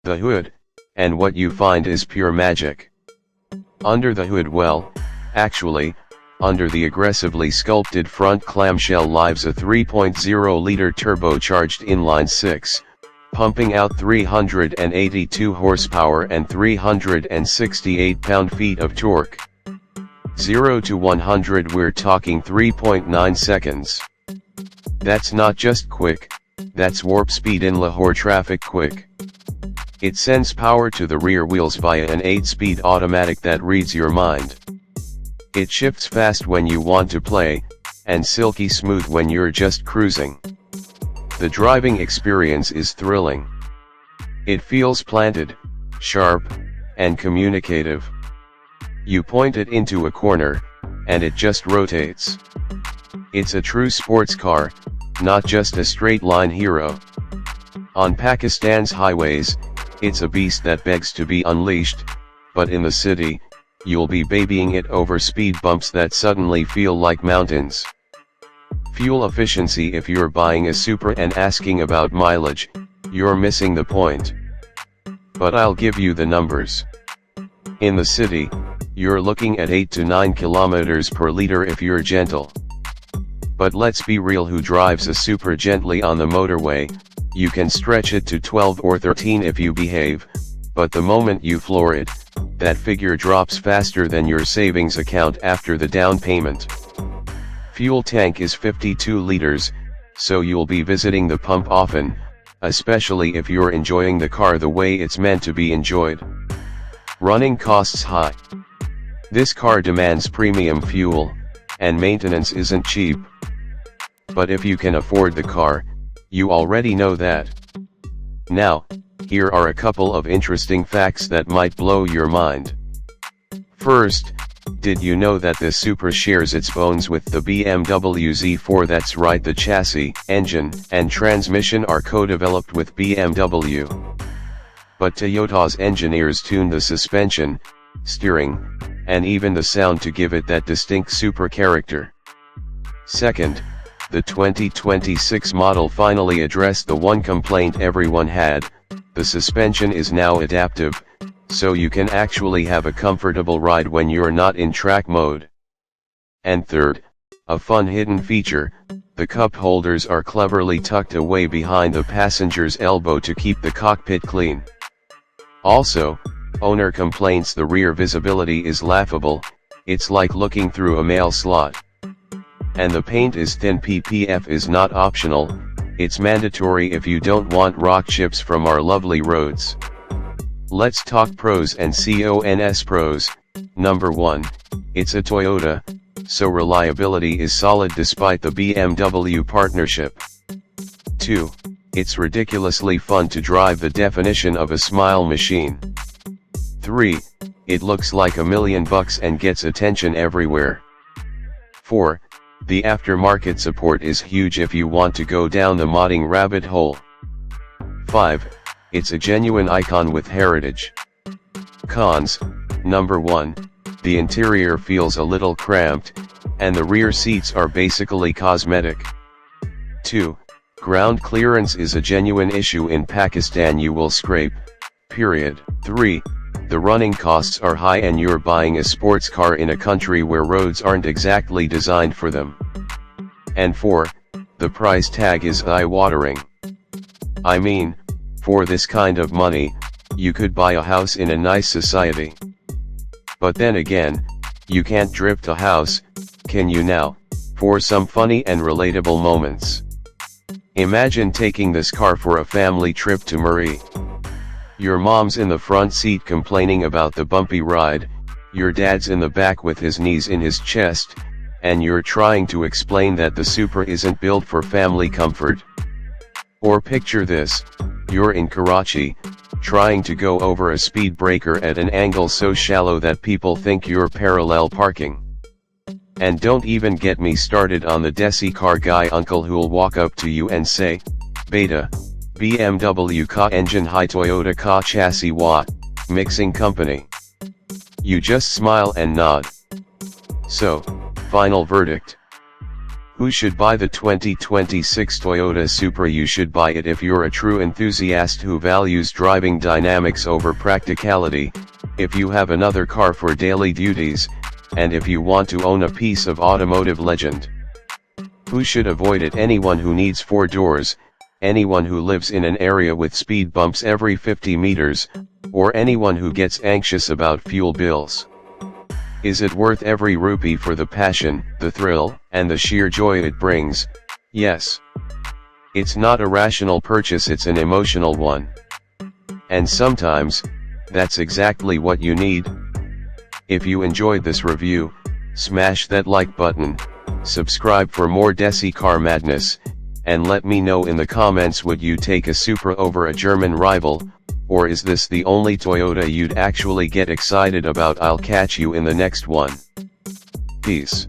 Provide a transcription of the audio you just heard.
the hood, and what you find is pure magic. Under the hood, well, actually, under the aggressively sculpted front clamshell lives a 3.0-liter turbocharged inline-6, pumping out 382 horsepower and 368 pound-feet of torque. 0 to 100 we're talking 3.9 seconds. That's not just quick, that's warp speed in Lahore traffic quick. It sends power to the rear wheels via an 8-speed automatic that reads your mind. It shifts fast when you want to play, and silky smooth when you're just cruising. The driving experience is thrilling. It feels planted, sharp, and communicative. You point it into a corner, and it just rotates. It's a true sports car, not just a straight-line hero. On Pakistan's highways, it's a beast that begs to be unleashed, but in the city, you'll be babying it over speed bumps that suddenly feel like mountains. Fuel efficiency: if you're buying a Supra and asking about mileage, you're missing the point. But I'll give you the numbers. In the city, you're looking at 8 to 9 kilometers per liter if you're gentle. But let's be real, who drives a Supra gently on the motorway? You can stretch it to 12 or 13 if you behave, but the moment you floor it, that figure drops faster than your savings account after the down payment. Fuel tank is 52 liters, so you'll be visiting the pump often, especially if you're enjoying the car the way it's meant to be enjoyed. Running costs high. This car demands premium fuel, and maintenance isn't cheap. But if you can afford the car, you already know that. Now, here are a couple of interesting facts that might blow your mind. First, did you know that the Supra shares its bones with the BMW Z4? That's right, the chassis, engine, and transmission are co-developed with BMW. But Toyota's engineers tuned the suspension, steering, and even the sound to give it that distinct Supra character. Second, the 2026 model finally addressed the one complaint everyone had: the suspension is now adaptive, so you can actually have a comfortable ride when you're not in track mode. And third, a fun hidden feature, the cup holders are cleverly tucked away behind the passenger's elbow to keep the cockpit clean. Also, owner complains the rear visibility is laughable, it's like looking through a mail slot. And the paint is thin. PPF is not optional, it's mandatory if you don't want rock chips from our lovely roads. Let's talk pros and cons. Pros. Number 1, it's a Toyota, so reliability is solid despite the BMW partnership. 2, it's ridiculously fun to drive, the definition of a smile machine. 3, it looks like $1 million and gets attention everywhere. 4, the aftermarket support is huge if you want to go down the modding rabbit hole. 5, it's a genuine icon with heritage. Cons. Number 1, the interior feels a little cramped, and the rear seats are basically cosmetic. 2, ground clearance is a genuine issue in Pakistan, you will scrape, period. 3, the running costs are high and you're buying a sports car in a country where roads aren't exactly designed for them. And 4, the price tag is eye-watering. I mean, for this kind of money, you could buy a house in a nice society. But then again, you can't drift a house, can you now, for some funny and relatable moments? Imagine taking this car for a family trip to Murray. Your mom's in the front seat complaining about the bumpy ride, your dad's in the back with his knees in his chest, and you're trying to explain that the Supra isn't built for family comfort. Or picture this, you're in Karachi, trying to go over a speed breaker at an angle so shallow that people think you're parallel parking. And don't even get me started on the desi car guy uncle who'll walk up to you and say, "Beta, BMW ka engine hai, Toyota ka chassis wa, mixing company." You just smile and nod. So, final verdict. Who should buy the 2026 Toyota Supra? You should buy it if you're a true enthusiast who values driving dynamics over practicality, if you have another car for daily duties, and if you want to own a piece of automotive legend. Who should avoid it? Anyone who needs 4 doors, anyone who lives in an area with speed bumps every 50 meters, or anyone who gets anxious about fuel bills. Is it worth every rupee for the passion, the thrill, and the sheer joy it brings? Yes. It's not a rational purchase, it's an emotional one. And sometimes, that's exactly what you need. If you enjoyed this review, smash that like button, subscribe for more Desi car madness, and let me know in the comments, would you take a Supra over a German rival, or is this the only Toyota you'd actually get excited about? I'll catch you in the next one. Peace.